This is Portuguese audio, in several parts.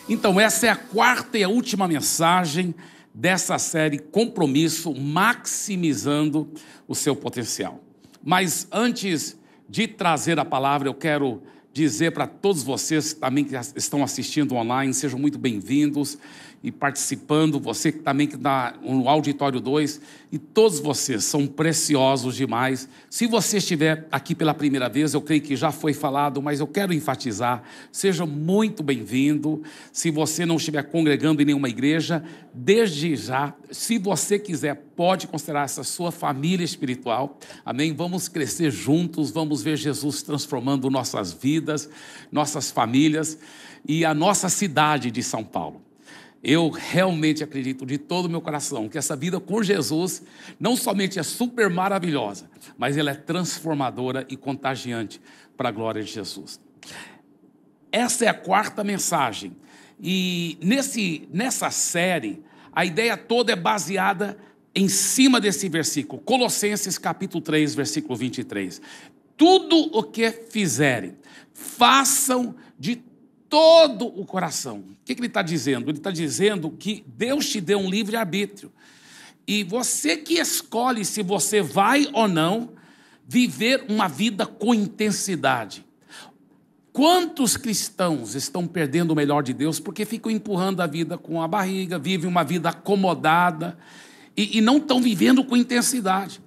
Então, essa é a quarta e a última mensagem dessa série Compromisso, maximizando o seu potencial. Mas antes de trazer a palavra, eu quero dizer para todos vocês também que estão assistindo online, sejam muito bem-vindos e participando, você que também que está no Auditório 2, e todos vocês são preciosos demais. Se você estiver aqui pela primeira vez, eu creio que já foi falado, mas eu quero enfatizar, seja muito bem-vindo. Se você não estiver congregando em nenhuma igreja, desde já, se você quiser, pode considerar essa sua família espiritual, amém? Vamos crescer juntos, vamos ver Jesus transformando nossas vidas, nossas famílias e a nossa cidade de São Paulo. Eu realmente acredito de todo o meu coração que essa vida com Jesus não somente é super maravilhosa, mas ela é transformadora e contagiante para a glória de Jesus. Essa é a quarta mensagem e nessa série a ideia toda é baseada em cima desse versículo, Colossenses capítulo 3, versículo 23. Tudo o que fizerem, façam de todo o coração. O que ele está dizendo? Ele está dizendo que Deus te deu um livre-arbítrio. E você que escolhe se você vai ou não viver uma vida com intensidade. Quantos cristãos estão perdendo o melhor de Deus porque ficam empurrando a vida com a barriga, vivem uma vida acomodada e não estão vivendo com intensidade.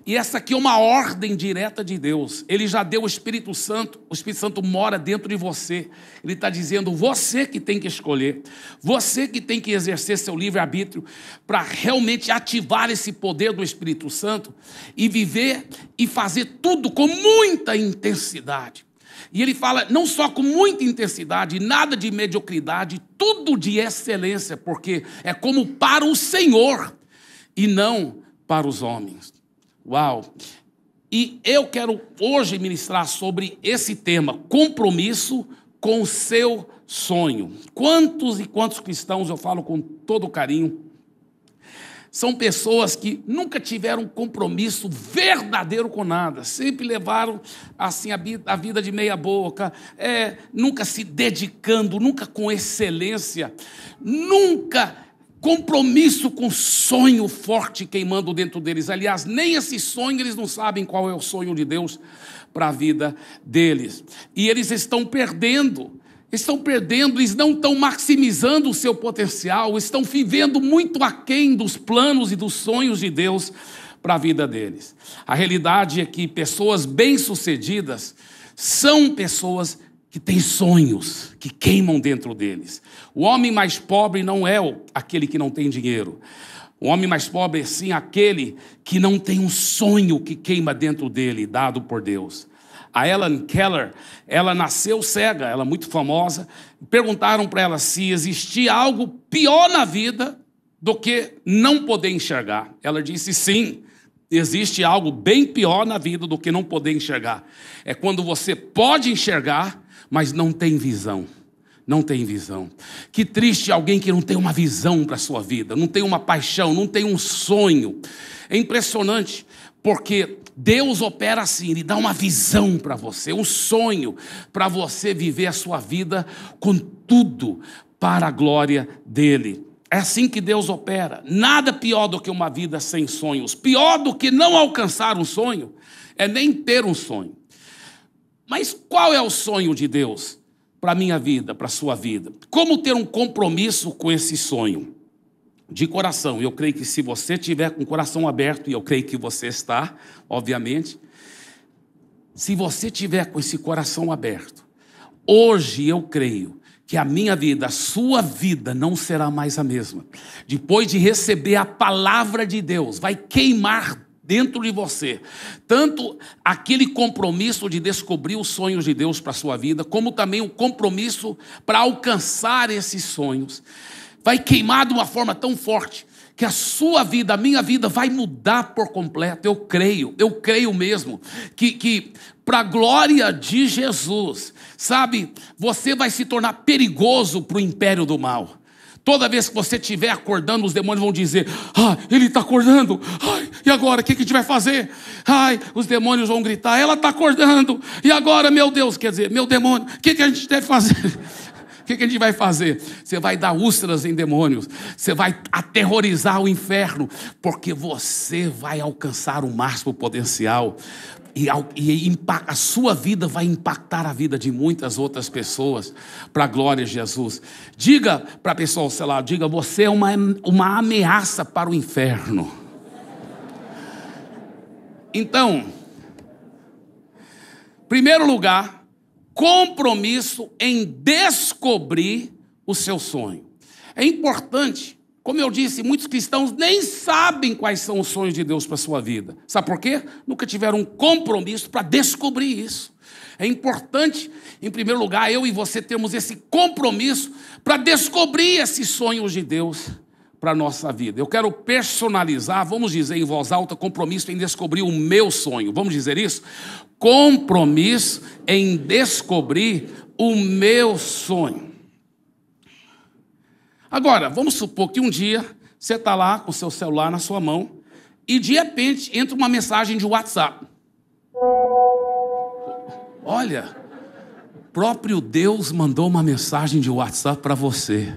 E essa aqui é uma ordem direta de Deus. Ele já deu o Espírito Santo mora dentro de você. Ele está dizendo, você que tem que escolher, você que tem que exercer seu livre-arbítrio para realmente ativar esse poder do Espírito Santo e viver e fazer tudo com muita intensidade. E ele fala não só com muita intensidade, nada de mediocridade, tudo de excelência, porque é como para o Senhor e não para os homens. Uau! E eu quero hoje ministrar sobre esse tema, compromisso com o seu sonho. Quantos e quantos cristãos, eu falo com todo carinho, são pessoas que nunca tiveram compromisso verdadeiro com nada, sempre levaram assim a vida de meia boca, nunca se dedicando, nunca com excelência, nunca compromisso com sonho forte queimando dentro deles. Aliás, nem esse sonho eles não sabem qual é o sonho de Deus para a vida deles. E eles estão perdendo, eles não estão maximizando o seu potencial, estão vivendo muito aquém dos planos e dos sonhos de Deus para a vida deles. A realidade é que pessoas bem-sucedidas são pessoas que têm sonhos, que queimam dentro deles. O homem mais pobre não é aquele que não tem dinheiro. O homem mais pobre é sim aquele que não tem um sonho que queima dentro dele, dado por Deus. A Helen Keller, ela nasceu cega, ela é muito famosa. Perguntaram para ela se existia algo pior na vida do que não poder enxergar. Ela disse sim, existe algo bem pior na vida do que não poder enxergar. É quando você pode enxergar, mas não tem visão. Não tem visão. Que triste alguém que não tem uma visão para a sua vida, não tem uma paixão, não tem um sonho. É impressionante, porque Deus opera assim, Ele dá uma visão para você, um sonho para você viver a sua vida com tudo para a glória dEle. É assim que Deus opera. Nada pior do que uma vida sem sonhos. Pior do que não alcançar um sonho é nem ter um sonho. Mas qual é o sonho de Deus para a minha vida, para a sua vida? Como ter um compromisso com esse sonho? De coração, eu creio que se você tiver com o coração aberto, e eu creio que você está, obviamente, se você tiver com esse coração aberto, hoje eu creio que a minha vida, a sua vida não será mais a mesma. Depois de receber a palavra de Deus, vai queimar dentro de você, tanto aquele compromisso de descobrir os sonhos de Deus para a sua vida, como também o compromisso para alcançar esses sonhos. Vai queimar de uma forma tão forte que a sua vida, a minha vida vai mudar por completo. Eu creio mesmo que para a glória de Jesus, sabe, você vai se tornar perigoso para o império do mal. Toda vez que você estiver acordando, os demônios vão dizer, ele está acordando, e agora, o que a gente vai fazer? Os demônios vão gritar, ela está acordando, e agora, meu Deus, quer dizer, meu demônio, o que a gente deve fazer? que a gente vai fazer? Você vai dar úlceras em demônios, você vai aterrorizar o inferno, porque você vai alcançar o máximo potencial. E a sua vida vai impactar a vida de muitas outras pessoas, para a glória de Jesus. Diga para a pessoa, sei lá, diga, você é uma ameaça para o inferno. Então, primeiro lugar, compromisso em descobrir o seu sonho. É importante. Como eu disse, muitos cristãos nem sabem quais são os sonhos de Deus para a sua vida. Sabe por quê? Nunca tiveram um compromisso para descobrir isso. É importante, em primeiro lugar, eu e você termos esse compromisso para descobrir esses sonhos de Deus para a nossa vida. Eu quero personalizar, vamos dizer em voz alta, compromisso em descobrir o meu sonho. Vamos dizer isso? Compromisso em descobrir o meu sonho. Agora, vamos supor que um dia você está lá com o seu celular na sua mão e de repente entra uma mensagem de WhatsApp. Olha, o próprio Deus mandou uma mensagem de WhatsApp para você.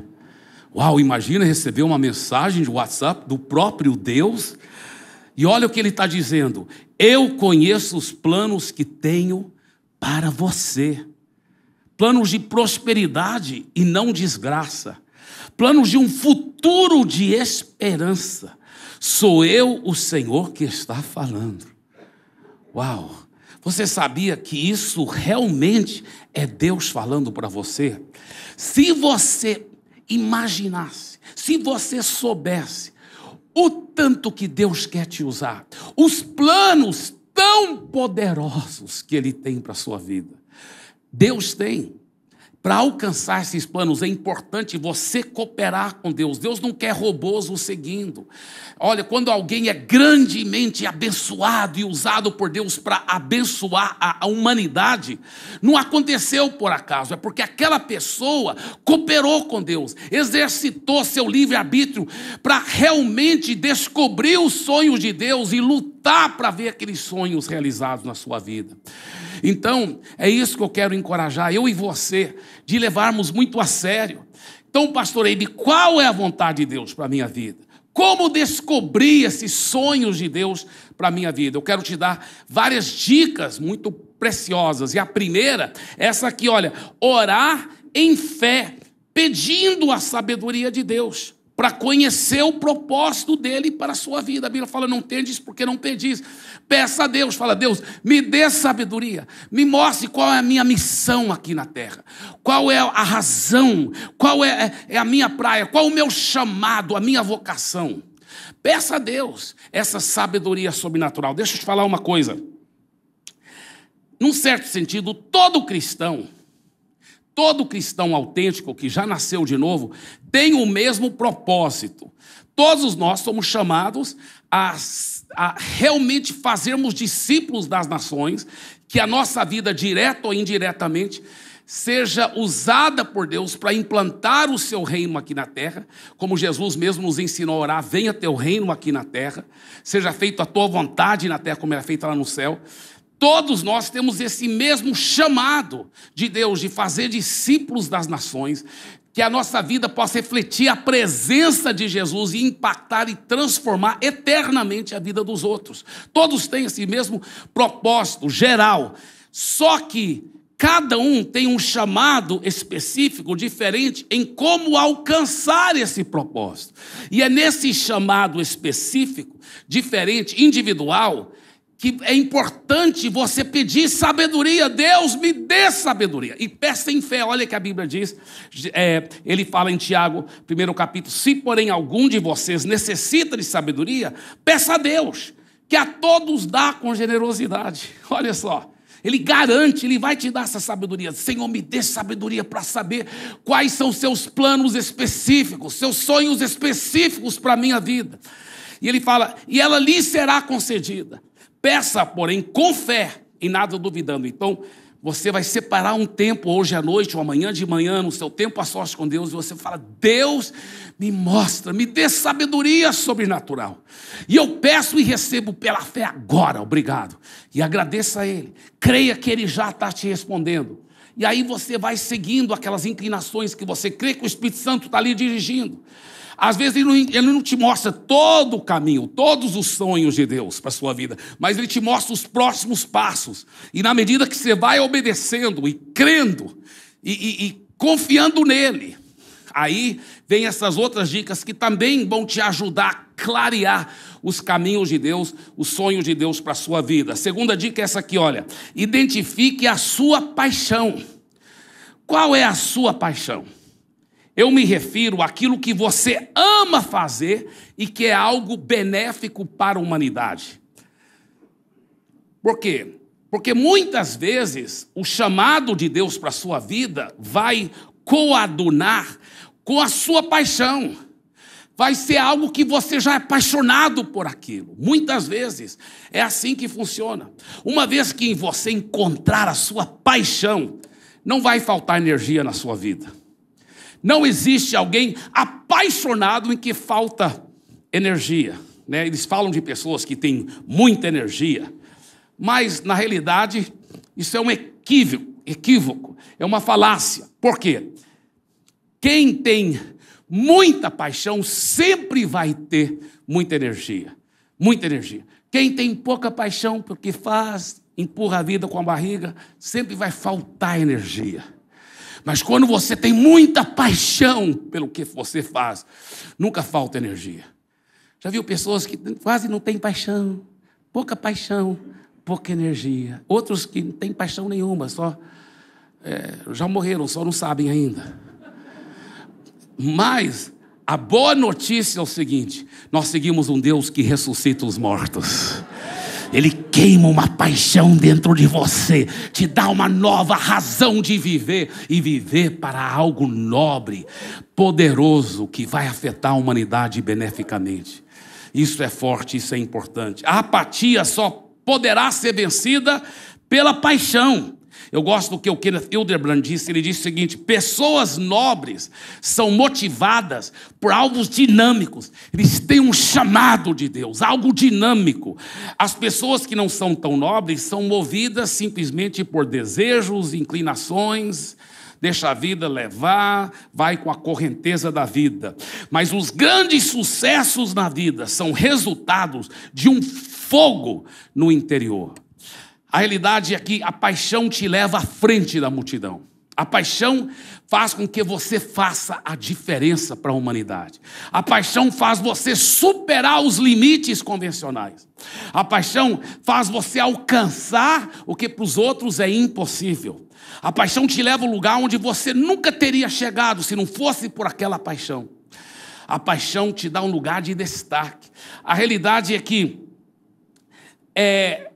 Uau, imagina receber uma mensagem de WhatsApp do próprio Deus. E olha o que ele está dizendo. Eu conheço os planos que tenho para você. Planos de prosperidade e não desgraça. Planos de um futuro de esperança. Sou eu, o Senhor, que está falando. Uau! Você sabia que isso realmente é Deus falando para você? Se você imaginasse, se você soubesse o tanto que Deus quer te usar, os planos tão poderosos que Ele tem para a sua vida. Deus tem. Para alcançar esses planos é importante você cooperar com Deus. Deus não quer robôs o seguindo. Olha, quando alguém é grandemente abençoado e usado por Deus para abençoar a humanidade, não aconteceu por acaso, é porque aquela pessoa cooperou com Deus, exercitou seu livre-arbítrio para realmente descobrir os sonhos de Deus e lutar para ver aqueles sonhos realizados na sua vida. Então, é isso que eu quero encorajar, eu e você, de levarmos muito a sério. Então, pastor Eibe, qual é a vontade de Deus para a minha vida? Como descobrir esses sonhos de Deus para a minha vida? Eu quero te dar várias dicas muito preciosas. E a primeira, essa aqui, olha, orar em fé, pedindo a sabedoria de Deus, para conhecer o propósito dele para a sua vida. A Bíblia fala, não tendes porque não pedis. Peça a Deus, fala, Deus, me dê sabedoria, me mostre qual é a minha missão aqui na terra, qual é a razão, qual é a minha praia, qual é o meu chamado, a minha vocação. Peça a Deus essa sabedoria sobrenatural. Deixa eu te falar uma coisa. Num certo sentido, todo cristão autêntico que já nasceu de novo tem o mesmo propósito. Todos nós somos chamados a realmente fazermos discípulos das nações, que a nossa vida, direta ou indiretamente, seja usada por Deus para implantar o seu reino aqui na terra, como Jesus mesmo nos ensinou a orar, venha teu reino aqui na terra, seja feita a tua vontade na terra como é feita lá no céu. Todos nós temos esse mesmo chamado de Deus, de fazer discípulos das nações, que a nossa vida possa refletir a presença de Jesus e impactar e transformar eternamente a vida dos outros. Todos têm esse mesmo propósito geral, só que cada um tem um chamado específico, diferente, em como alcançar esse propósito. E é nesse chamado específico, diferente, individual, que é importante você pedir sabedoria. Deus, me dê sabedoria. E peça em fé. Olha que a Bíblia diz, ele fala em Tiago, 1º capítulo, se porém algum de vocês necessita de sabedoria, peça a Deus, que a todos dá com generosidade. Olha só, ele garante, ele vai te dar essa sabedoria. Senhor, me dê sabedoria para saber quais são seus planos específicos, seus sonhos específicos para a minha vida. E ele fala, e ela lhe será concedida. Peça, porém, com fé, e nada duvidando. Então, você vai separar um tempo, hoje à noite ou amanhã de manhã, no seu tempo a sós com Deus, e você fala, Deus, me mostra, me dê sabedoria sobrenatural. E eu peço e recebo pela fé agora, obrigado. E agradeça a Ele. Creia que Ele já está te respondendo. E aí você vai seguindo aquelas inclinações que você crê que o Espírito Santo está ali dirigindo. Às vezes ele não te mostra todo o caminho, todos os sonhos de Deus para a sua vida, mas ele te mostra os próximos passos. E na medida que você vai obedecendo e crendo e confiando nele, aí vem essas outras dicas que também vão te ajudar a clarear os caminhos de Deus, os sonhos de Deus para a sua vida. A segunda dica é essa aqui, olha. Identifique a sua paixão. Qual é a sua paixão? Eu me refiro àquilo que você ama fazer e que é algo benéfico para a humanidade. Por quê? Porque muitas vezes o chamado de Deus para a sua vida vai coadunar com a sua paixão. Vai ser algo que você já é apaixonado por aquilo. Muitas vezes é assim que funciona. Uma vez que você encontrar a sua paixão, não vai faltar energia na sua vida. Não existe alguém apaixonado em que falta energia, né? Eles falam de pessoas que têm muita energia, mas na realidade isso é um equívoco, é uma falácia. Por quê? Quem tem muita paixão sempre vai ter muita energia, muita energia. Quem tem pouca paixão porque empurra a vida com a barriga, sempre vai faltar energia. Mas quando você tem muita paixão pelo que você faz, nunca falta energia. Já viu pessoas que quase não têm paixão, pouca energia. Outros que não têm paixão nenhuma, já morreram, só não sabem ainda. Mas a boa notícia é o seguinte: nós seguimos um Deus que ressuscita os mortos. Ele queima uma paixão dentro de você, te dá uma nova razão de viver, e viver para algo nobre, poderoso, que vai afetar a humanidade beneficamente. Isso é forte, isso é importante. A apatia só poderá ser vencida pela paixão. Eu gosto do que o Kenneth Hildebrand disse. Ele disse o seguinte: pessoas nobres são motivadas por algo dinâmicos. Eles têm um chamado de Deus, algo dinâmico. As pessoas que não são tão nobres são movidas simplesmente por desejos, inclinações, deixa a vida levar, vai com a correnteza da vida. Mas os grandes sucessos na vida são resultados de um fogo no interior. A realidade é que a paixão te leva à frente da multidão. A paixão faz com que você faça a diferença para a humanidade. A paixão faz você superar os limites convencionais. A paixão faz você alcançar o que para os outros é impossível. A paixão te leva a um lugar onde você nunca teria chegado se não fosse por aquela paixão. A paixão te dá um lugar de destaque. A realidade é que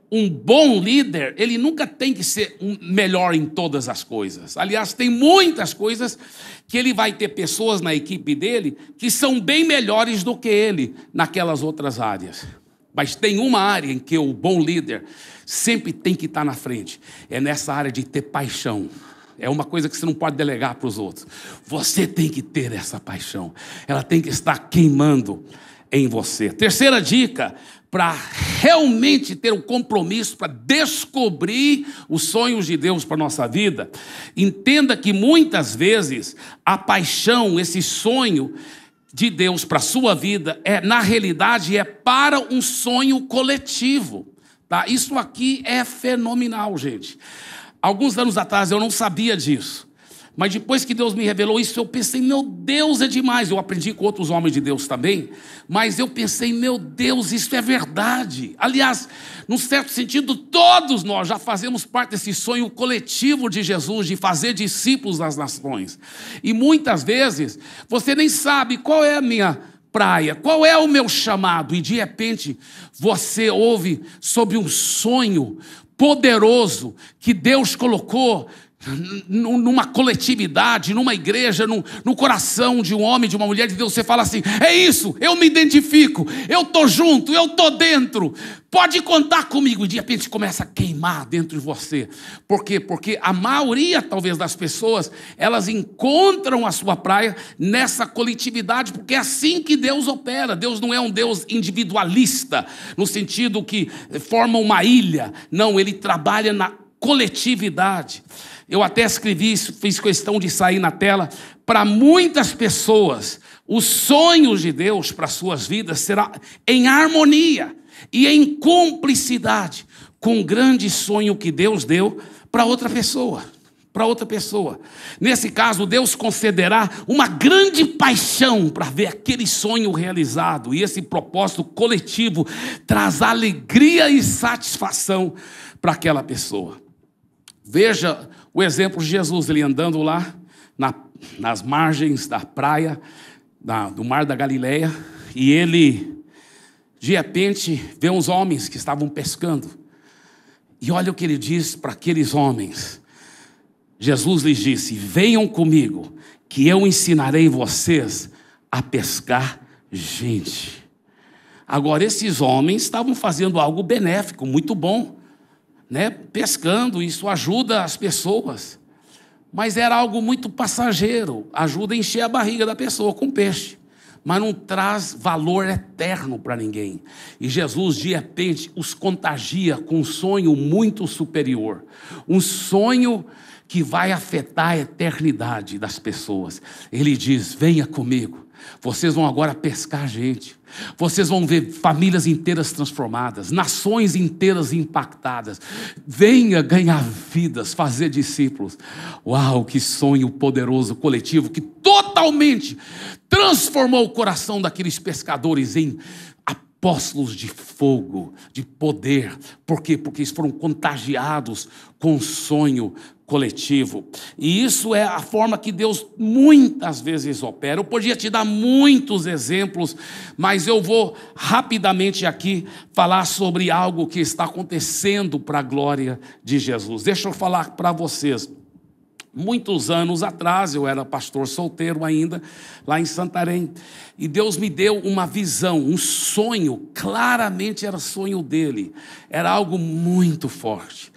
um bom líder, ele nunca tem que ser melhor em todas as coisas. Aliás, tem muitas coisas que ele vai ter pessoas na equipe dele que são bem melhores do que ele naquelas outras áreas. Mas tem uma área em que o bom líder sempre tem que estar na frente. É nessa área de ter paixão. É uma coisa que você não pode delegar para os outros. Você tem que ter essa paixão. Ela tem que estar queimando em você. Terceira dica: para realmente ter um compromisso, para descobrir os sonhos de Deus para a nossa vida, entenda que muitas vezes a paixão, esse sonho de Deus para a sua vida, na realidade, é para um sonho coletivo. Tá? Isso aqui é fenomenal, gente. Alguns anos atrás eu não sabia disso. Mas depois que Deus me revelou isso, eu pensei, meu Deus, é demais. Eu aprendi com outros homens de Deus também, mas eu pensei, meu Deus, isso é verdade. Aliás, num certo sentido, todos nós já fazemos parte desse sonho coletivo de Jesus, de fazer discípulos das nações. E muitas vezes, você nem sabe qual é a minha praia, qual é o meu chamado, e de repente, você ouve sobre um sonho poderoso que Deus colocou numa coletividade, numa igreja, no coração de um homem, de uma mulher de Deus. Você fala assim: é isso, eu me identifico, eu estou junto, eu estou dentro, pode contar comigo. E de repente começa a queimar dentro de você. Por quê? Porque a maioria, talvez, das pessoas, elas encontram a sua praia nessa coletividade, porque é assim que Deus opera. Deus não é um Deus individualista, no sentido que forma uma ilha. Não, Ele trabalha na coletividade. Eu até escrevi isso, fiz questão de sair na tela. Para muitas pessoas, os sonhos de Deus para suas vidas será em harmonia e em cumplicidade com o grande sonho que Deus deu para outra pessoa. Para outra pessoa. Nesse caso, Deus concederá uma grande paixão para ver aquele sonho realizado. E esse propósito coletivo traz alegria e satisfação para aquela pessoa. Veja o exemplo de Jesus, ele andando lá nas margens da praia, do mar da Galileia, e ele, de repente, vê uns homens que estavam pescando. E olha o que ele diz para aqueles homens. Jesus lhes disse: venham comigo, que eu ensinarei vocês a pescar gente. Agora, esses homens estavam fazendo algo benéfico, muito bom, né? Pescando, isso ajuda as pessoas. Mas era algo muito passageiro, ajuda a encher a barriga da pessoa com peixe, mas não traz valor eterno para ninguém. E Jesus, de repente, os contagia com um sonho muito superior, um sonho que vai afetar a eternidade das pessoas. Ele diz: venha comigo, vocês vão agora pescar gente, vocês vão ver famílias inteiras transformadas, nações inteiras impactadas, venha ganhar vidas, fazer discípulos. Uau, que sonho poderoso, coletivo, que totalmente transformou o coração daqueles pescadores em apóstolos de fogo, de poder. Por quê? Porque eles foram contagiados com um sonho coletivo. E isso é a forma que Deus muitas vezes opera. Eu podia te dar muitos exemplos, mas eu vou rapidamente aqui falar sobre algo que está acontecendo para a glória de Jesus. Deixa eu falar para vocês. Muitos anos atrás, eu era pastor solteiro ainda, lá em Santarém, e Deus me deu uma visão, um sonho, claramente era sonho dele, era algo muito forte,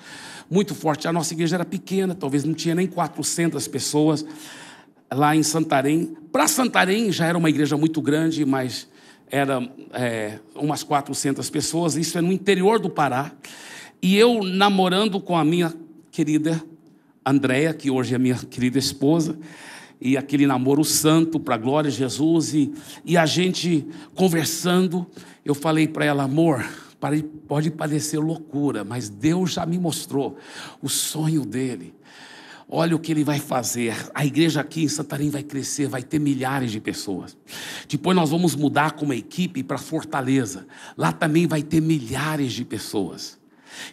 muito forte. A nossa igreja era pequena, talvez não tinha nem 400 pessoas lá em Santarém. Para Santarém já era uma igreja muito grande, mas era umas 400 pessoas, isso é no interior do Pará, e eu namorando com a minha querida Andréia, que hoje é minha querida esposa, e aquele namoro santo para a glória de Jesus, e a gente conversando, eu falei para ela: amor, pode parecer loucura, mas Deus já me mostrou o sonho dele. Olha o que ele vai fazer. A igreja aqui em Santarém vai crescer, vai ter milhares de pessoas. Depois nós vamos mudar como equipe para Fortaleza, lá também vai ter milhares de pessoas.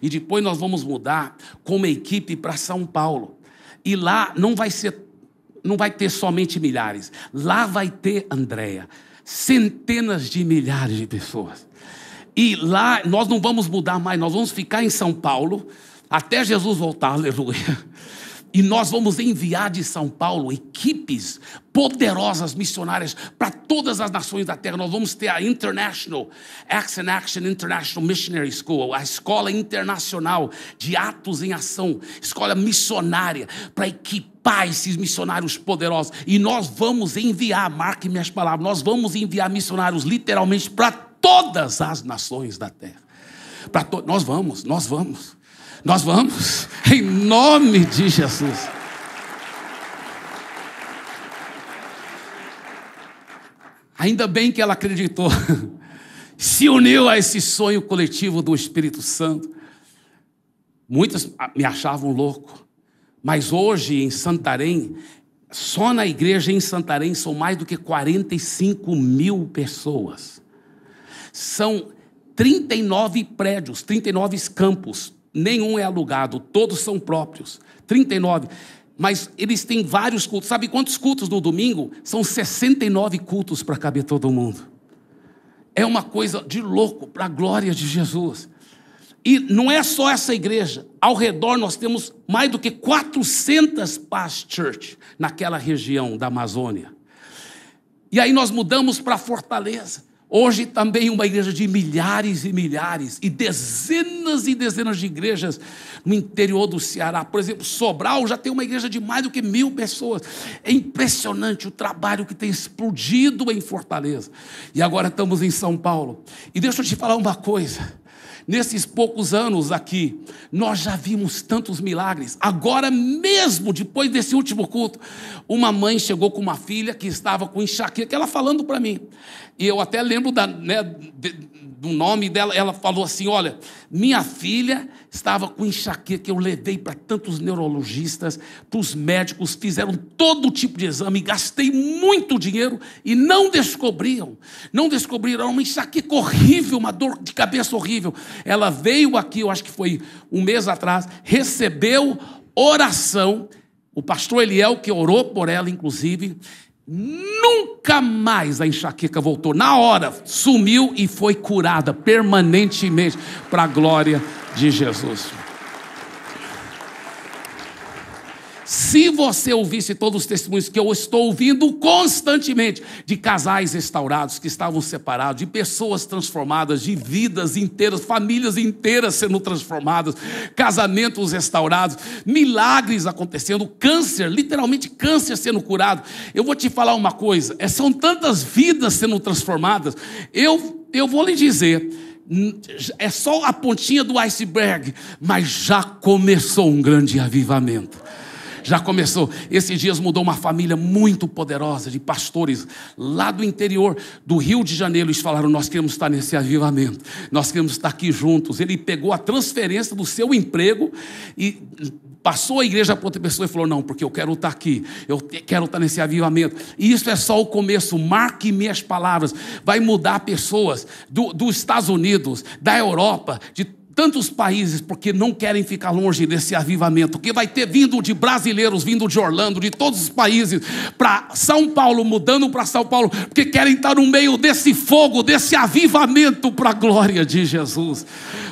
E depois nós vamos mudar como equipe para São Paulo. E lá não vai ter somente milhares. Lá vai ter, Andréia, centenas de milhares de pessoas. E lá nós não vamos mudar mais, nós vamos ficar em São Paulo até Jesus voltar, aleluia. E nós vamos enviar de São Paulo equipes poderosas missionárias para todas as nações da terra. Nós vamos ter a International Acts and Action International Missionary School, a escola internacional de atos em ação, escola missionária para equipar esses missionários poderosos. E nós vamos enviar, marque minhas palavras, nós vamos enviar missionários literalmente para todas as nações da terra. Nós vamos, em nome de Jesus. Ainda bem que ela acreditou, se uniu a esse sonho coletivo do Espírito Santo. Muitas me achavam louco, mas hoje em Santarém, só na igreja em Santarém são mais do que 45 mil pessoas. São 39 prédios, 39 campos. Nenhum é alugado, todos são próprios, 39, mas eles têm vários cultos. Sabe quantos cultos no domingo? São 69 cultos para caber todo mundo. É uma coisa de louco, para a glória de Jesus. E não é só essa igreja, ao redor nós temos mais do que 400 Paz Church naquela região da Amazônia. E aí nós mudamos para Fortaleza. Hoje também uma igreja de milhares e milhares, e dezenas de igrejas no interior do Ceará. Por exemplo, Sobral já tem uma igreja de mais do que 1.000 pessoas. É impressionante o trabalho que tem explodido em Fortaleza. E agora estamos em São Paulo. E deixa eu te falar uma coisa. Nesses poucos anos aqui, nós já vimos tantos milagres. Agora mesmo, depois desse último culto, uma mãe chegou com uma filha que estava com enxaqueca, ela falando para mim. E eu até lembro do nome dela. Ela falou assim: olha, minha filha estava com enxaqueca, eu levei para tantos neurologistas, para os médicos, fizeram todo tipo de exame, gastei muito dinheiro e não descobriram, uma enxaqueca horrível, uma dor de cabeça horrível. Ela veio aqui, eu acho que foi um mês atrás, recebeu oração, o pastor Eliel que orou por ela inclusive, nunca mais a enxaqueca voltou. Na hora, sumiu e foi curada permanentemente para a glória de Jesus. Se você ouvisse todos os testemunhos que eu estou ouvindo constantemente, de casais restaurados que estavam separados, de pessoas transformadas, de vidas inteiras, famílias inteiras sendo transformadas, casamentos restaurados, milagres acontecendo, câncer, literalmente câncer sendo curado. Eu vou te falar uma coisa, são tantas vidas sendo transformadas, eu vou lhe dizer, é só a pontinha do iceberg, mas já começou um grande avivamento. Já começou. Esses dias mudou uma família muito poderosa de pastores lá do interior do Rio de Janeiro. Eles falaram: nós queremos estar nesse avivamento, nós queremos estar aqui juntos. Ele pegou a transferência do seu emprego e passou a igreja para outra pessoa e falou: não, porque eu quero estar aqui, eu quero estar nesse avivamento. E isso é só o começo. Marque minhas palavras, vai mudar pessoas dos Estados Unidos, da Europa, de tantos países, porque não querem ficar longe desse avivamento, que vai ter vindo de brasileiros, vindo de Orlando, de todos os países, para São Paulo, mudando para São Paulo, porque querem estar no meio desse fogo, desse avivamento, para a glória de Jesus.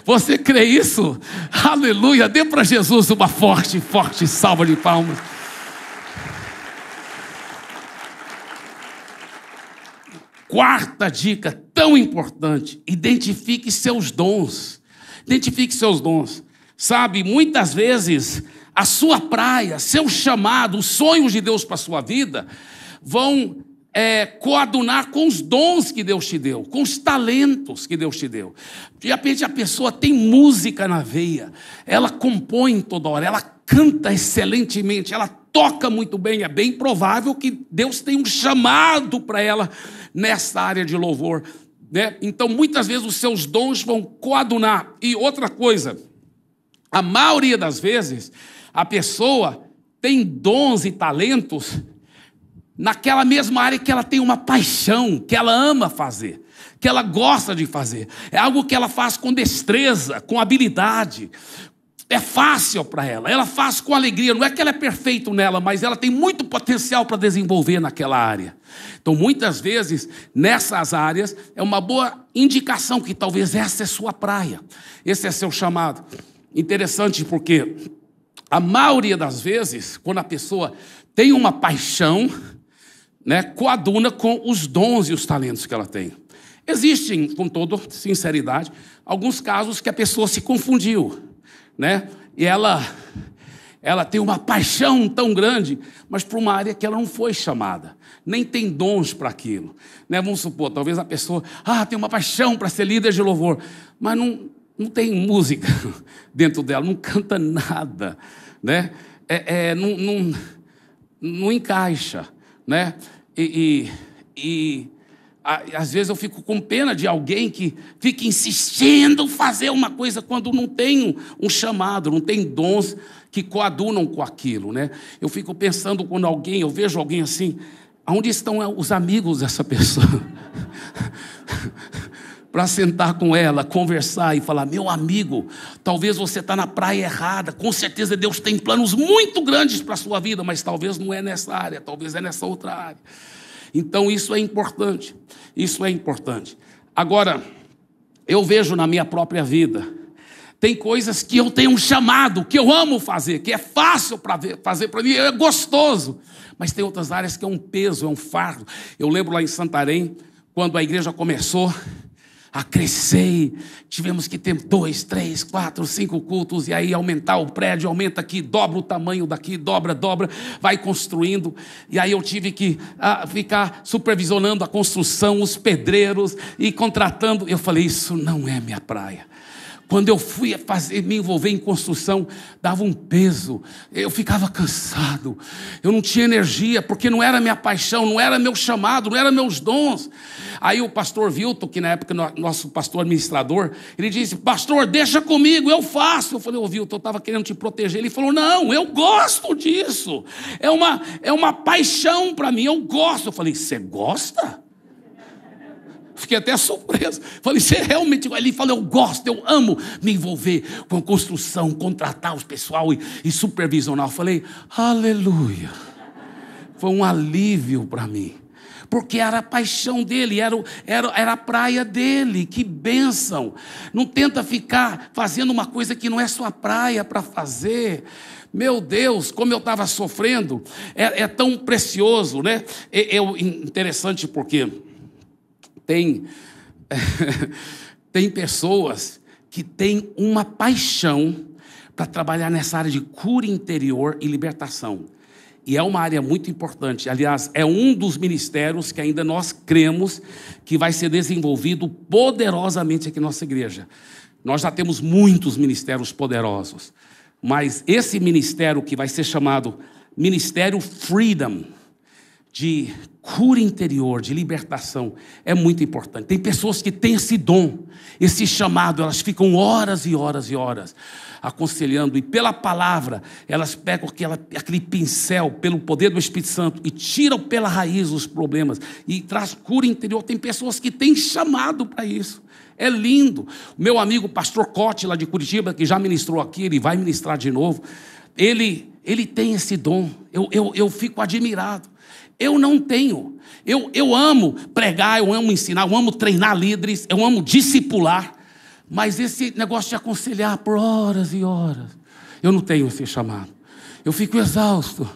Você crê isso? Aleluia! Dê para Jesus uma forte salva de palmas. Quarta dica, tão importante: identifique seus dons. Identifique seus dons. Sabe, muitas vezes a sua praia, seu chamado, os sonhos de Deus para a sua vida vão coadunar com os dons que Deus te deu, com os talentos que Deus te deu. De repente a pessoa tem música na veia, ela compõe toda hora, ela canta excelentemente, ela toca muito bem. É bem provável que Deus tenha um chamado para ela nessa área de louvor. Então muitas vezes os seus dons vão coadunar. E outra coisa, a maioria das vezes a pessoa tem dons e talentos naquela mesma área que ela tem uma paixão, que ela ama fazer, que ela gosta de fazer. É algo que ela faz com destreza, com habilidade. É fácil para ela, ela faz com alegria. Não é que ela é perfeita nela, mas ela tem muito potencial para desenvolver naquela área. Então muitas vezes nessas áreas é uma boa indicação que talvez essa é sua praia, esse é seu chamado. Interessante, porque a maioria das vezes, quando a pessoa tem uma paixão, coaduna com os dons e os talentos que ela tem. Existem, com toda sinceridade, alguns casos que a pessoa se confundiu, e ela tem uma paixão tão grande, mas para uma área que ela não foi chamada, nem tem dons para aquilo. Vamos supor, talvez a pessoa tem uma paixão para ser líder de louvor, mas não tem música dentro dela, não canta nada, não encaixa, E às vezes eu fico com pena de alguém que fica insistindo em fazer uma coisa quando não tem um chamado, não tem dons que coadunam com aquilo, Eu fico pensando quando eu vejo alguém assim, onde estão os amigos dessa pessoa? Para sentar com ela, conversar e falar: meu amigo, talvez você está na praia errada, com certeza Deus tem planos muito grandes para a sua vida, mas talvez não é nessa área, talvez é nessa outra área. Então isso é importante, Agora, eu vejo na minha própria vida, tem coisas que eu tenho um chamado, que eu amo fazer, que é fácil para fazer para mim, é gostoso, mas tem outras áreas que é um peso, é um fardo. Eu lembro lá em Santarém, quando a igreja começou a crescer, tivemos que ter 2, 3, 4, 5 cultos, e aí aumentar o prédio, aumenta aqui, dobra o tamanho daqui, dobra, vai construindo, e aí eu tive que ficar supervisionando a construção, os pedreiros, e contratando. Eu falei: isso não é minha praia. Quando eu fui me envolver em construção, dava um peso, eu ficava cansado, eu não tinha energia, porque não era minha paixão, não era meu chamado, não eram meus dons. Aí o pastor Vilton, que na época nosso pastor administrador, ele disse: pastor, deixa comigo, eu faço. Eu falei: ô Vilton, eu estava querendo te proteger. Ele falou: não, eu gosto disso, é uma paixão para mim, eu gosto. Eu falei: você gosta? Fiquei até surpreso. Falei: você realmente... Ele falou: eu gosto, eu amo me envolver com construção, contratar os pessoal e supervisionar. Eu falei: aleluia. Foi um alívio para mim, porque era a paixão dele, era a praia dele. Que bênção. Não tenta ficar fazendo uma coisa que não é sua praia para fazer. Meu Deus, como eu estava sofrendo. É tão precioso, né? Interessante porque tem pessoas que têm uma paixão para trabalhar nessa área de cura interior e libertação. E é uma área muito importante. Aliás, é um dos ministérios que ainda nós cremos que vai ser desenvolvido poderosamente aqui na nossa igreja. Nós já temos muitos ministérios poderosos, mas esse ministério que vai ser chamado Ministério Freedom, de cura interior, de libertação, é muito importante. Tem pessoas que têm esse dom, esse chamado, elas ficam horas e horas e horas aconselhando, e pela palavra, elas pegam aquele pincel, pelo poder do Espírito Santo, e tiram pela raiz os problemas, e traz cura interior. Tem pessoas que têm chamado para isso. É lindo. O meu amigo pastor Cote, lá de Curitiba, que já ministrou aqui, ele vai ministrar de novo, ele tem esse dom. Eu fico admirado. Eu não tenho. Eu amo pregar, eu amo ensinar, eu amo treinar líderes, eu amo discipular, mas esse negócio de aconselhar por horas e horas, eu não tenho esse chamado. Eu fico exausto.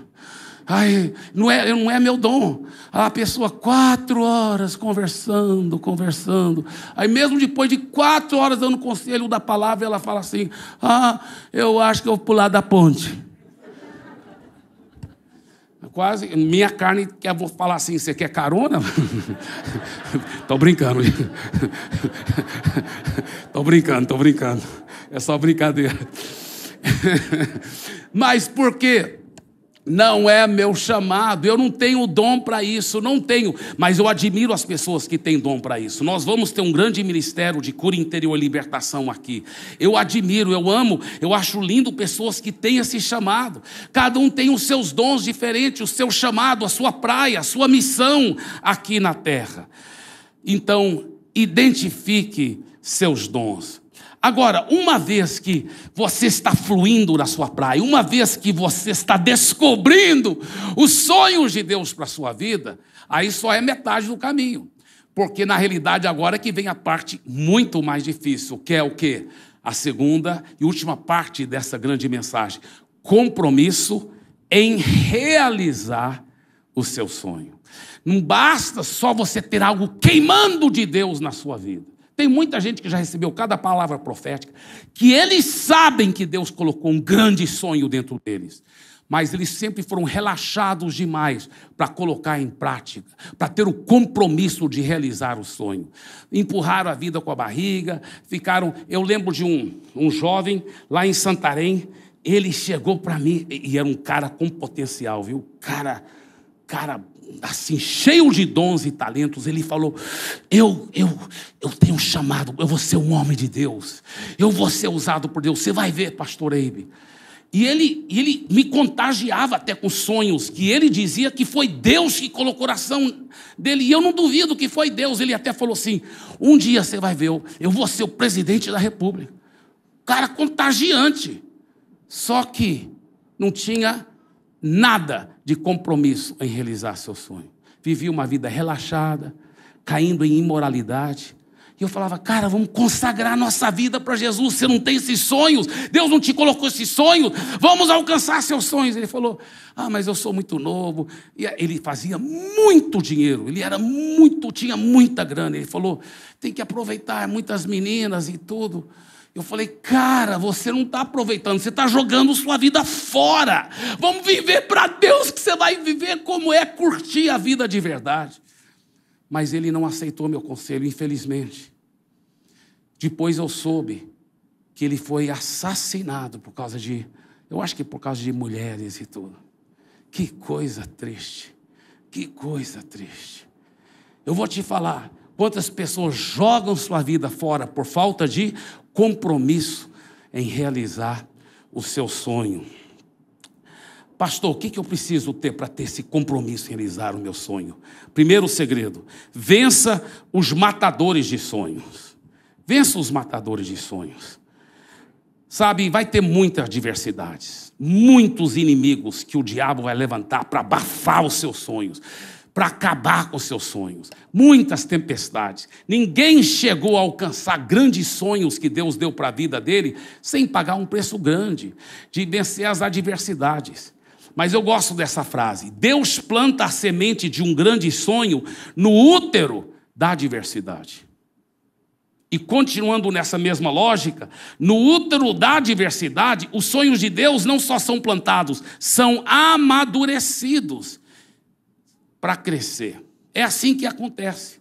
Ai, não é meu dom. A pessoa 4 horas conversando. Aí mesmo depois de 4 horas dando conselho da palavra, ela fala assim: eu acho que eu vou pular da ponte. Quase, minha carne, que eu vou falar assim: você quer carona? Tô brincando. Tô brincando. É só brincadeira. Mas por quê? Não é meu chamado, eu não tenho dom para isso, não tenho, mas eu admiro as pessoas que têm dom para isso. Nós vamos ter um grande ministério de cura interior e libertação aqui. Eu admiro, eu amo, eu acho lindo pessoas que têm esse chamado. Cada um tem os seus dons diferentes, o seu chamado, a sua praia, a sua missão aqui na terra. Então, identifique seus dons. Agora, uma vez que você está fluindo na sua praia, uma vez que você está descobrindo os sonhos de Deus para a sua vida, aí só é metade do caminho. Porque na realidade agora é que vem a parte muito mais difícil, que é o quê? A segunda e última parte dessa grande mensagem: compromisso em realizar o seu sonho. Não basta só você ter algo queimando de Deus na sua vida. Tem muita gente que já recebeu cada palavra profética, que eles sabem que Deus colocou um grande sonho dentro deles, mas eles sempre foram relaxados demais para colocar em prática, para ter o compromisso de realizar o sonho. Empurraram a vida com a barriga, ficaram... Eu lembro de um jovem lá em Santarém, ele chegou para mim, e era um cara com potencial, viu? Cara assim, cheio de dons e talentos. Ele falou: eu tenho um chamado, eu vou ser um homem de Deus, eu vou ser usado por Deus, você vai ver, pastor Eibe. E ele me contagiava até com sonhos, que ele dizia que foi Deus que colocou o coração dele, e eu não duvido que foi Deus. Ele até falou assim: um dia você vai ver, eu vou ser o presidente da república. Cara contagiante, só que não tinha nada de compromisso em realizar seu sonho. Vivia uma vida relaxada, caindo em imoralidade. E eu falava: cara, vamos consagrar nossa vida para Jesus. Você não tem esses sonhos, Deus não te colocou esses sonhos, vamos alcançar seus sonhos. Ele falou: mas eu sou muito novo. E ele fazia muito dinheiro, tinha muita grana. Ele falou: tem que aproveitar muitas meninas e tudo. Eu falei: cara, você não está aproveitando, você está jogando sua vida fora. Vamos viver para Deus, que você vai viver como é curtir a vida de verdade. Mas ele não aceitou meu conselho, infelizmente. Depois eu soube que ele foi assassinado por causa de, eu acho que por causa de mulheres e tudo. Que coisa triste, que coisa triste. Eu vou te falar, quantas pessoas jogam sua vida fora por falta de compromisso em realizar o seu sonho. Pastor, o que eu preciso ter para ter esse compromisso em realizar o meu sonho? Primeiro segredo, vença os matadores de sonhos. Vença os matadores de sonhos. Sabe, vai ter muitas adversidades, muitos inimigos que o diabo vai levantar para abafar os seus sonhos, para acabar com os seus sonhos. Muitas tempestades. Ninguém chegou a alcançar grandes sonhos que Deus deu para a vida dele sem pagar um preço grande, de vencer as adversidades. Mas eu gosto dessa frase: Deus planta a semente de um grande sonho no útero da adversidade. E continuando nessa mesma lógica, no útero da adversidade, os sonhos de Deus não só são plantados, são amadurecidos para crescer. É assim que acontece.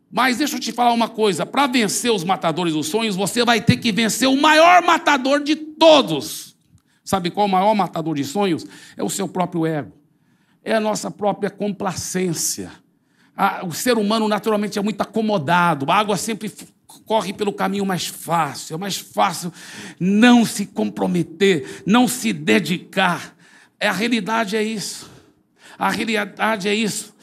Mas deixa eu te falar uma coisa, para vencer os matadores dos sonhos, você vai ter que vencer o maior matador de todos. Sabe qual é o maior matador de sonhos? É o seu próprio ego. É a nossa própria complacência. O ser humano naturalmente é muito acomodado. A água sempre corre pelo caminho mais fácil. É mais fácil não se comprometer, não se dedicar. A realidade é isso. A realidade é isso.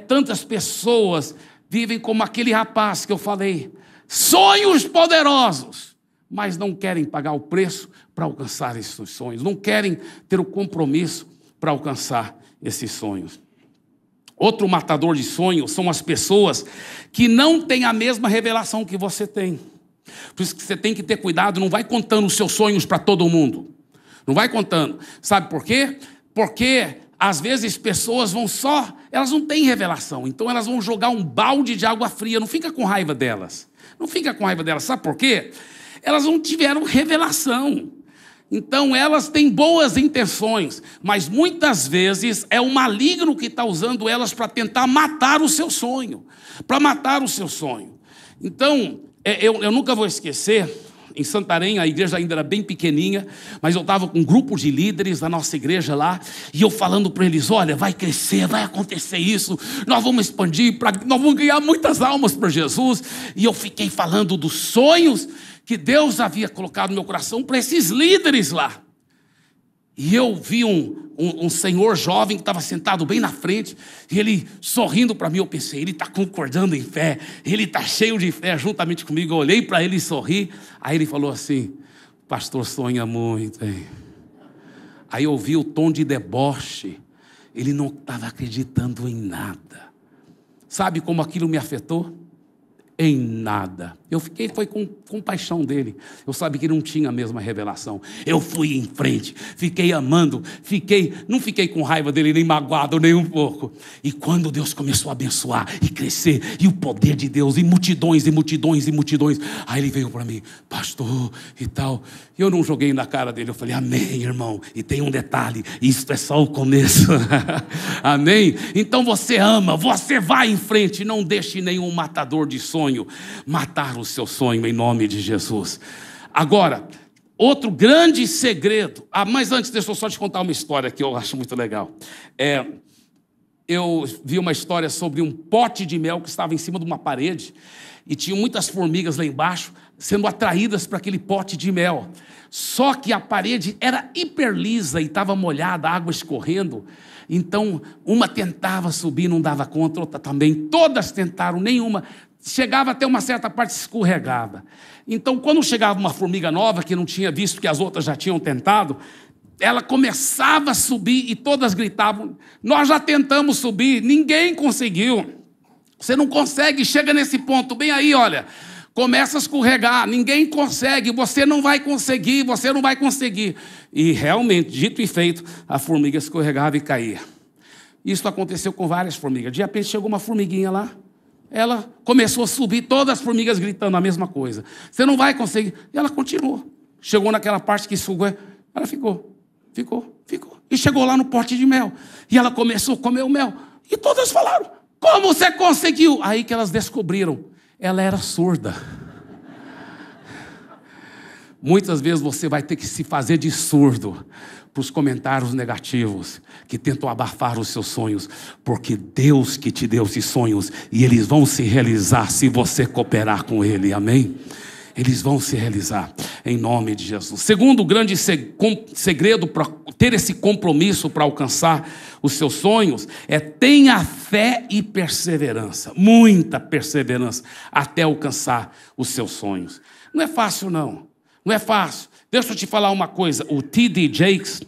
Tantas pessoas vivem como aquele rapaz que eu falei. Sonhos poderosos, mas não querem pagar o preço para alcançar esses sonhos. Não querem ter o compromisso para alcançar esses sonhos. Outro matador de sonhos são as pessoas que não têm a mesma revelação que você tem. Por isso que você tem que ter cuidado, não vai contando os seus sonhos para todo mundo. Não vai contando. Sabe por quê? Porque às vezes pessoas elas não têm revelação, então elas vão jogar um balde de água fria. Não fica com raiva delas. Não fica com raiva delas. Sabe por quê? Elas não tiveram revelação. Então elas têm boas intenções, mas muitas vezes é o maligno que está usando elas para tentar matar o seu sonho. Para matar o seu sonho. Então, eu nunca vou esquecer, em Santarém, a igreja ainda era bem pequenininha, mas eu estava com um grupo de líderes da nossa igreja lá, e eu falando para eles: olha, vai crescer, vai acontecer isso, nós vamos expandir, nós vamos ganhar muitas almas para Jesus. E eu fiquei falando dos sonhos que Deus havia colocado no meu coração para esses líderes lá. E eu vi um senhor jovem que estava sentado bem na frente, e ele sorrindo para mim. Eu pensei, ele está concordando em fé, ele está cheio de fé juntamente comigo. Eu olhei para ele e sorri. Aí ele falou assim: o pastor sonha muito, hein? Aí eu ouvi o tom de deboche. Ele não estava acreditando em nada. Sabe como aquilo me afetou? Em nada. Foi com compaixão dele. Eu sabia que ele não tinha a mesma revelação. Eu fui em frente, fiquei amando, não fiquei com raiva dele, nem magoado, nem um pouco. E quando Deus começou a abençoar e crescer, e o poder de Deus, e multidões, e multidões, e multidões, aí ele veio para mim: pastor, e tal. E eu não joguei na cara dele, eu falei: amém, irmão. E tem um detalhe, isso é só o começo. Amém? Então você ama, você vai em frente, não deixe nenhum matador de sonho matar o seu sonho, em nome de Jesus. Agora, outro grande segredo. Mas antes, deixa eu só te contar uma história que eu acho muito legal. Eu vi uma história sobre um pote de mel que estava em cima de uma parede, e tinha muitas formigas lá embaixo sendo atraídas para aquele pote de mel. Só que a parede era hiperlisa e estava molhada, a água escorrendo. Então uma tentava subir, não dava conta, outra também. Todas tentaram, nenhuma. Chegava até uma certa parte, escorregava. Então, quando chegava uma formiga nova, que não tinha visto que as outras já tinham tentado, ela começava a subir e todas gritavam: nós já tentamos subir, ninguém conseguiu. Você não consegue, chega nesse ponto, bem aí, olha, começa a escorregar, ninguém consegue, você não vai conseguir, você não vai conseguir. E realmente, dito e feito, a formiga escorregava e caía. Isso aconteceu com várias formigas. De repente chegou uma formiguinha lá, ela começou a subir, todas as formigas gritando a mesma coisa: você não vai conseguir. E ela continuou. Chegou naquela parte que sugou, ela ficou. E chegou lá no pote de mel. E ela começou a comer o mel. E todas falaram: como você conseguiu? Aí que elas descobriram, ela era surda. Muitas vezes você vai ter que se fazer de surdo para os comentários negativos que tentam abafar os seus sonhos, porque Deus que te deu esses sonhos, e eles vão se realizar se você cooperar com Ele, amém? Eles vão se realizar, em nome de Jesus. Segundo grande segredo para ter esse compromisso para alcançar os seus sonhos, tenha fé e perseverança, muita perseverança, até alcançar os seus sonhos. Não é fácil não é fácil. Deixa eu te falar uma coisa, o T.D. Jakes,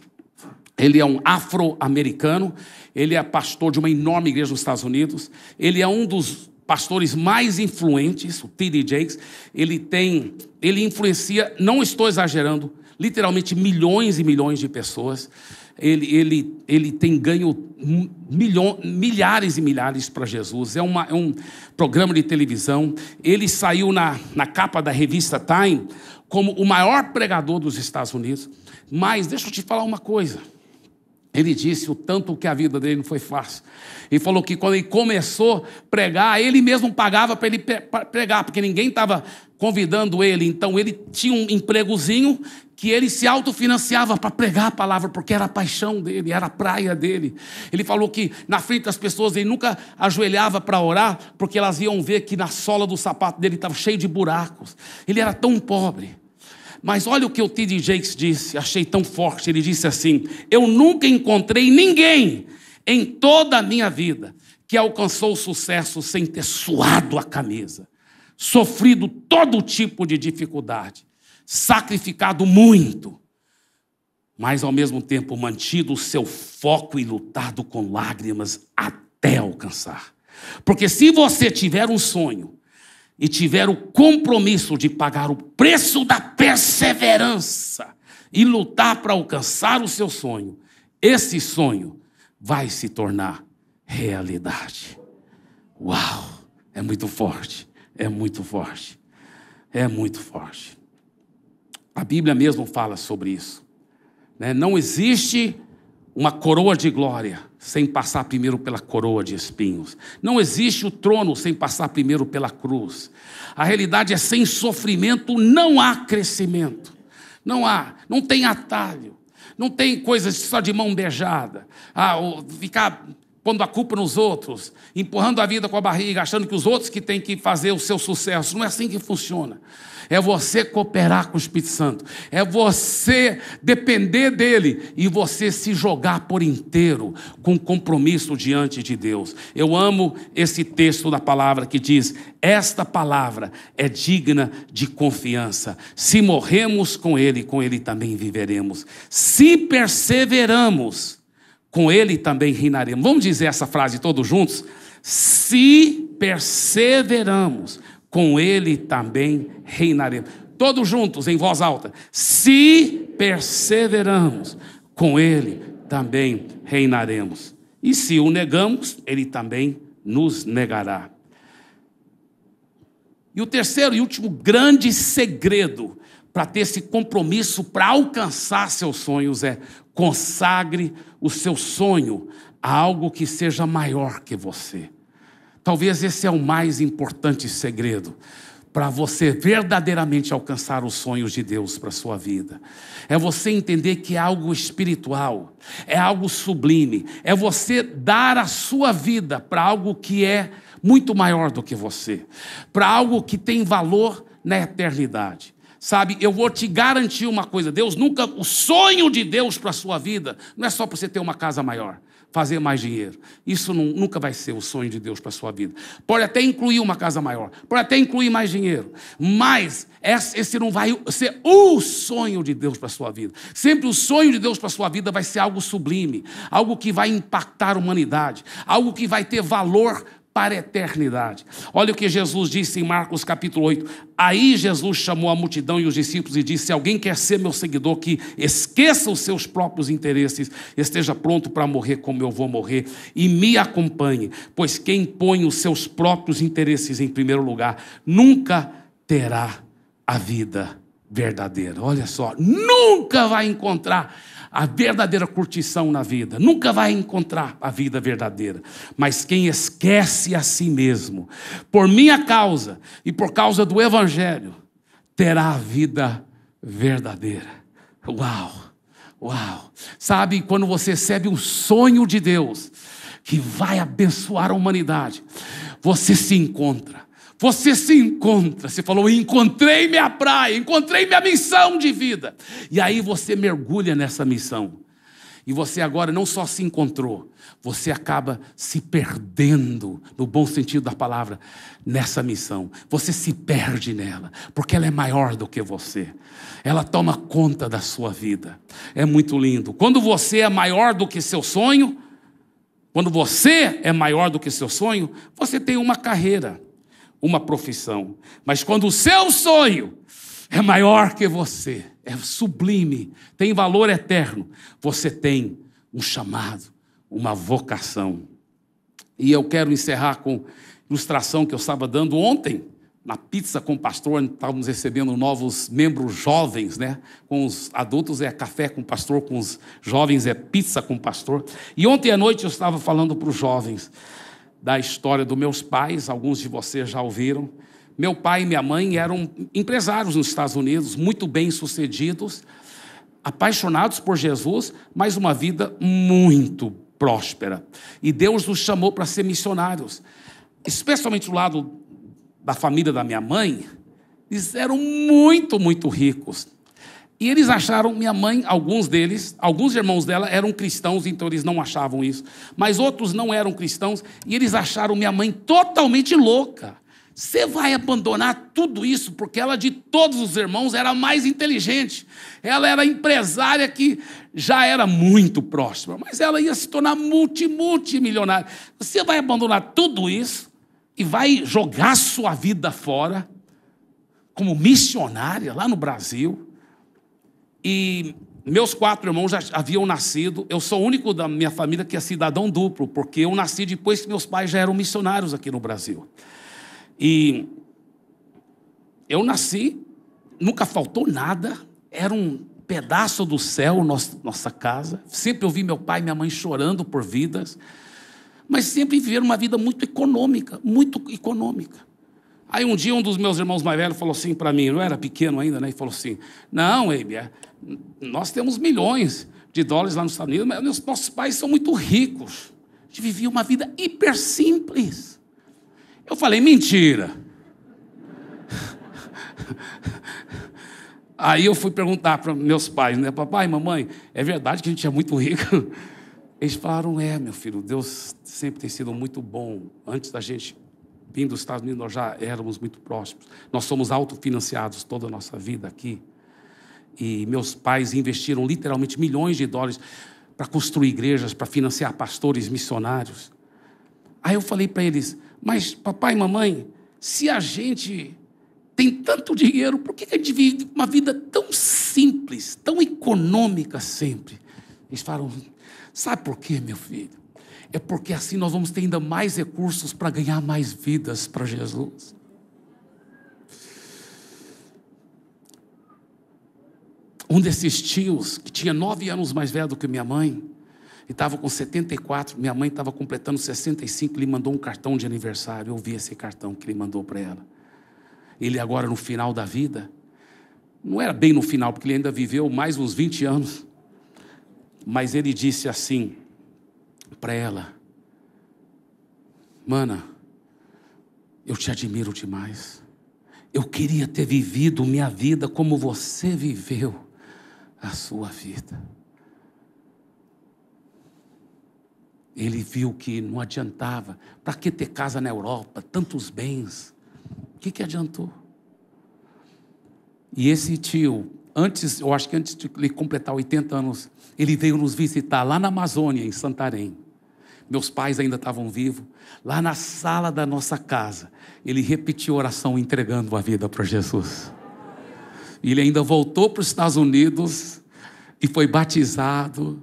ele é um afro-americano, ele é pastor de uma enorme igreja nos Estados Unidos, ele é um dos pastores mais influentes, o T.D. Jakes, ele influencia, não estou exagerando, literalmente milhões e milhões de pessoas. Ele tem ganho milhares e milhares para Jesus. É um programa de televisão. Ele saiu na capa da revista Time como o maior pregador dos Estados Unidos. Mas deixa eu te falar uma coisa. Ele disse o tanto que a vida dele não foi fácil. Ele falou que quando ele começou a pregar, ele mesmo pagava para ele pregar, porque ninguém estava convidando ele. Então ele tinha um empregozinho que ele se autofinanciava para pregar a palavra, porque era a paixão dele, era a praia dele. Ele falou que na frente das pessoas ele nunca ajoelhava para orar, porque elas iam ver que na sola do sapato dele estava cheio de buracos. Ele era tão pobre. Mas olha o que o T.D. Jakes disse, achei tão forte. Ele disse assim: eu nunca encontrei ninguém em toda a minha vida que alcançou sucesso sem ter suado a camisa, sofrido todo tipo de dificuldade, sacrificado muito, mas ao mesmo tempo mantido o seu foco e lutado com lágrimas até alcançar. Porque se você tiver um sonho e tiver o compromisso de pagar o preço da perseverança e lutar para alcançar o seu sonho, esse sonho vai se tornar realidade. Uau! É muito forte, é muito forte, é muito forte. A Bíblia mesmo fala sobre isso, né? Não existe uma coroa de glória sem passar primeiro pela coroa de espinhos. Não existe o trono sem passar primeiro pela cruz. A realidade é, sem sofrimento não há crescimento. Não tem atalho. Não tem coisas só de mão beijada. Ficar pondo a culpa nos outros, empurrando a vida com a barriga, achando que os outros que têm que fazer o seu sucesso. Não é assim que funciona. É você cooperar com o Espírito Santo. É você depender dele e você se jogar por inteiro com compromisso diante de Deus. Eu amo esse texto da palavra que diz: esta palavra é digna de confiança. Se morremos com ele também viveremos. Se perseveramos, com ele também reinaremos. Vamos dizer essa frase todos juntos? Se perseveramos, com ele também reinaremos. Todos juntos, em voz alta. Se perseveramos, com ele também reinaremos. E se o negamos, ele também nos negará. E o terceiro e último grande segredo para ter esse compromisso, para alcançar seus sonhos, é: consagre o seu sonho a algo que seja maior que você. Talvez esse é o mais importante segredo para você verdadeiramente alcançar os sonhos de Deus para a sua vida. É você entender que é algo espiritual, é algo sublime, é você dar a sua vida para algo que é muito maior do que você, para algo que tem valor na eternidade. Sabe, eu vou te garantir uma coisa: o sonho de Deus para a sua vida não é só para você ter uma casa maior, fazer mais dinheiro. Isso nunca vai ser o sonho de Deus para a sua vida. Pode até incluir uma casa maior, pode até incluir mais dinheiro, mas esse não vai ser o sonho de Deus para a sua vida. Sempre o sonho de Deus para a sua vida vai ser algo sublime, algo que vai impactar a humanidade, algo que vai ter valor para a eternidade. Olha o que Jesus disse em Marcos capítulo 8. Aí Jesus chamou a multidão e os discípulos e disse: se alguém quer ser meu seguidor, que esqueça os seus próprios interesses, esteja pronto para morrer como eu vou morrer, e me acompanhe, pois quem põe os seus próprios interesses em primeiro lugar nunca terá a vida verdadeira. Olha só, nunca vai encontrar a verdadeira curtição na vida, nunca vai encontrar a vida verdadeira. Mas quem esquece a si mesmo, por minha causa e por causa do Evangelho, terá a vida verdadeira. Uau, uau. Sabe, quando você recebe um sonho de Deus que vai abençoar a humanidade, você se encontra. Você se encontra. Você falou, encontrei minha praia, encontrei minha missão de vida. E aí você mergulha nessa missão. E você agora não só se encontrou, você acaba se perdendo, no bom sentido da palavra, nessa missão. Você se perde nela, porque ela é maior do que você. Ela toma conta da sua vida. É muito lindo. Quando você é maior do que seu sonho, você tem uma carreira, uma profissão. Mas quando o seu sonho é maior que você, é sublime, tem valor eterno, você tem um chamado, uma vocação. E eu quero encerrar com ilustração que eu estava dando ontem, na pizza com o pastor. Estávamos recebendo novos membros jovens, né? Com os adultos é café com o pastor, com os jovens é pizza com o pastor. E ontem à noite eu estava falando para os jovens da história dos meus pais, alguns de vocês já ouviram. Meu pai e minha mãe eram empresários nos Estados Unidos, muito bem-sucedidos, apaixonados por Jesus, mas uma vida muito próspera. E Deus nos chamou para ser missionários. Especialmente do lado da família da minha mãe, eles eram muito, muito ricos. E eles acharam minha mãe, alguns irmãos dela eram cristãos, então eles não achavam isso. Mas outros não eram cristãos, e eles acharam minha mãe totalmente louca. Você vai abandonar tudo isso, porque ela, de todos os irmãos, era a mais inteligente. Ela era empresária que já era muito próspera, mas ela ia se tornar multimilionária. Você vai abandonar tudo isso e vai jogar sua vida fora como missionária lá no Brasil. E meus 4 irmãos já haviam nascido. Eu sou o único da minha família que é cidadão duplo, porque eu nasci depois que meus pais já eram missionários aqui no Brasil. E eu nasci, nunca faltou nada, era um pedaço do céu nossa casa. Sempre ouvi meu pai e minha mãe chorando por vidas, mas sempre viveram uma vida muito econômica, muito econômica. Aí um dia um dos meus irmãos mais velhos falou assim para mim, eu era pequeno ainda, né? E falou assim, não, Eibe, nós temos milhões de dólares lá nos Estados Unidos, mas nossos pais são muito ricos. A gente vivia uma vida hiper simples. Eu falei, mentira. Aí eu fui perguntar para meus pais, né? Papai, mamãe, é verdade que a gente é muito rico? Eles falaram, meu filho, Deus sempre tem sido muito bom. Antes da gente vir dos Estados Unidos, nós já éramos muito próximos. Nós somos autofinanciados toda a nossa vida aqui. E meus pais investiram literalmente milhões de dólares para construir igrejas, para financiar pastores, missionários. Aí eu falei para eles, mas papai e mamãe, se a gente tem tanto dinheiro, por que a gente vive uma vida tão simples, tão econômica sempre? Eles falaram, sabe por quê, meu filho? É porque assim nós vamos ter ainda mais recursos para ganhar mais vidas para Jesus. Um desses tios, que tinha 9 anos mais velho do que minha mãe, e estava com 74, minha mãe estava completando 65, ele mandou um cartão de aniversário. Eu vi esse cartão que ele mandou para ela. Ele agora no final da vida, não era bem no final, porque ele ainda viveu mais uns 20 anos, mas ele disse assim para ela, mana, eu te admiro demais. Eu queria ter vivido minha vida como você viveu a sua vida. Ele viu que não adiantava. Para que ter casa na Europa, tantos bens? O que adiantou? E esse tio, eu acho que antes de ele completar 80 anos, ele veio nos visitar lá na Amazônia, em Santarém. Meus pais ainda estavam vivos. Lá na sala da nossa casa, ele repetiu a oração entregando a vida para Jesus. E ele ainda voltou para os Estados Unidos e foi batizado.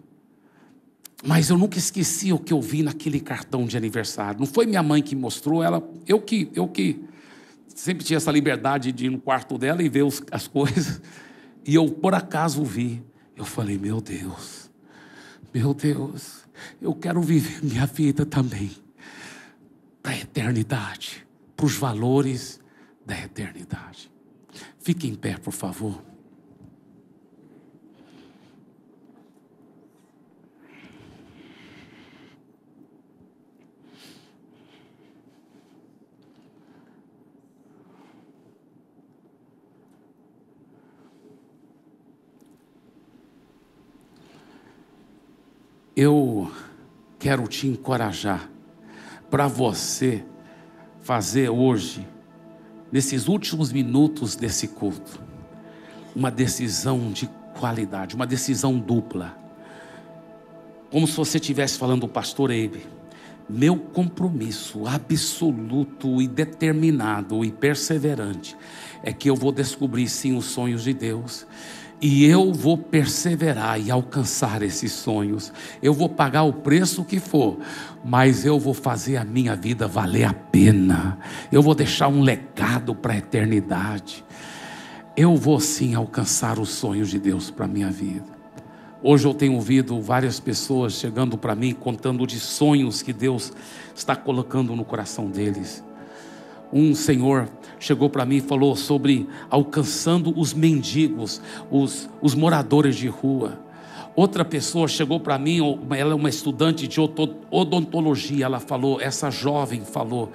Mas eu nunca esqueci o que eu vi naquele cartão de aniversário. Não foi minha mãe que mostrou, eu que sempre tinha essa liberdade de ir no quarto dela e ver as coisas. E eu, por acaso, vi. Eu falei, meu Deus, eu quero viver minha vida também para a eternidade, para os valores da eternidade. Fique em pé, por favor. eu quero te encorajar para você fazer hoje, nesses últimos minutos desse culto, uma decisão de qualidade, uma decisão dupla. Como se você estivesse falando, pastor Eibe, meu compromisso absoluto e determinado e perseverante é que eu vou descobrir sim os sonhos de Deus, e eu vou perseverar e alcançar esses sonhos. Eu vou pagar o preço que for, mas eu vou fazer a minha vida valer a pena. Eu vou deixar um legado para a eternidade. Eu vou sim alcançar os sonhos de Deus para a minha vida. Hoje eu tenho ouvido várias pessoas chegando para mim, contando de sonhos que Deus está colocando no coração deles. Um senhor chegou para mim e falou sobre alcançando os mendigos, os moradores de rua. Outra pessoa chegou para mim, ela é uma estudante de odontologia, essa jovem falou,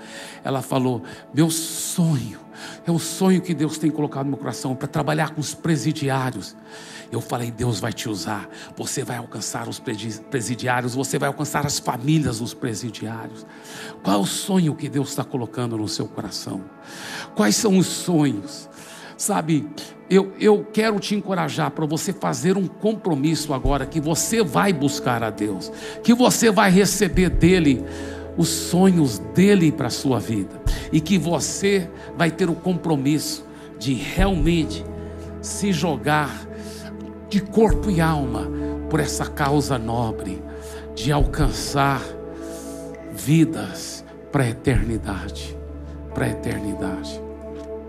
meu sonho, é o sonho que Deus tem colocado no meu coração, para trabalhar com os presidiários. Eu falei, Deus vai te usar, você vai alcançar os presidiários, você vai alcançar as famílias dos presidiários. Qual é o sonho que Deus está colocando no seu coração? Quais são os sonhos? Sabe, eu quero te encorajar para você fazer um compromisso agora, que você vai buscar a Deus, que você vai receber dEle os sonhos dEle para a sua vida, e que você vai ter o compromisso de realmente se jogar de corpo e alma por essa causa nobre, de alcançar vidas para a eternidade,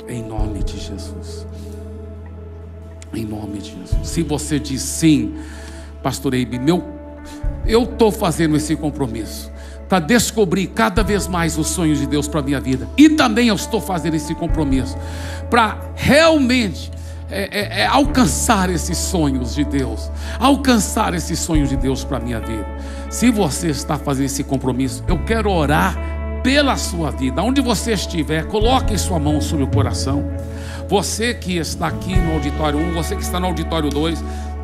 em nome de Jesus, em nome de Jesus. Se você diz sim, pastor Eibe, eu estou fazendo esse compromisso para descobrir cada vez mais os sonhos de Deus para a minha vida, e também eu estou fazendo esse compromisso para realmente alcançar esses sonhos de Deus, para a minha vida. Se você está fazendo esse compromisso, eu quero orar pela sua vida. Onde você estiver, coloque sua mão sobre o coração. Você que está aqui no auditório 1, você que está no auditório 2,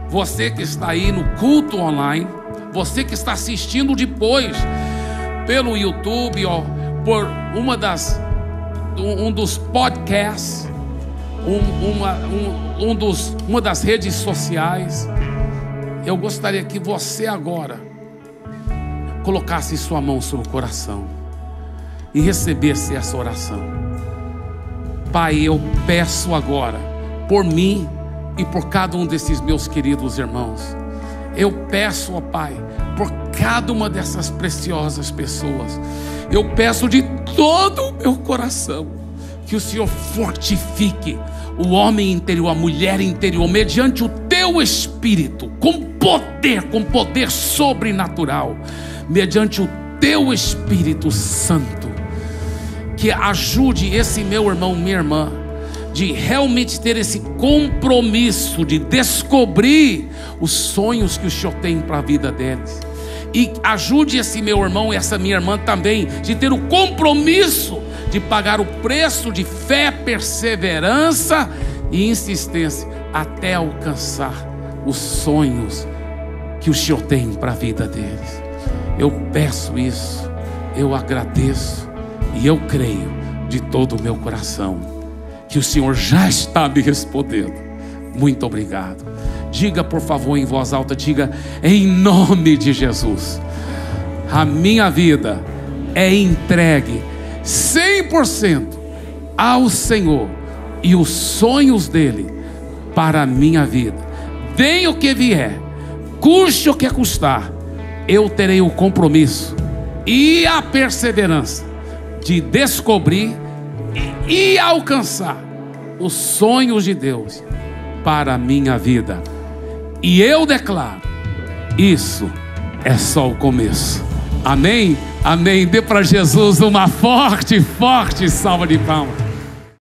você que está aí no culto online, você que está assistindo depois pelo YouTube ou por um dos podcasts, uma das redes sociais. Eu gostaria que você agora colocasse sua mão sobre o coração e recebesse essa oração. Pai, eu peço agora por mim e por cada um desses meus queridos irmãos. Eu peço, ó Pai, por cada uma dessas preciosas pessoas. Eu peço de todo o meu coração que o Senhor fortifique o homem interior, a mulher interior, mediante o teu Espírito, com poder sobrenatural, mediante o teu Espírito Santo, que ajude esse meu irmão, minha irmã, de realmente ter esse compromisso de descobrir os sonhos que o Senhor tem para a vida deles, e ajude esse meu irmão e essa minha irmã também de ter o compromisso de pagar o preço de fé, perseverança e insistência até alcançar os sonhos que o Senhor tem para a vida deles. Eu peço isso, eu agradeço e eu creio de todo o meu coração que o Senhor já está me respondendo. Muito obrigado. Diga por favor em voz alta, diga: em nome de Jesus, a minha vida é entregue 100% ao Senhor e os sonhos dele para a minha vida. Venha o que vier, custe o que custar, eu terei o compromisso e a perseverança de descobrir e alcançar os sonhos de Deus para a minha vida. E eu declaro, isso é só o começo. Amém? Amém. Dê para Jesus uma forte salva de palmas.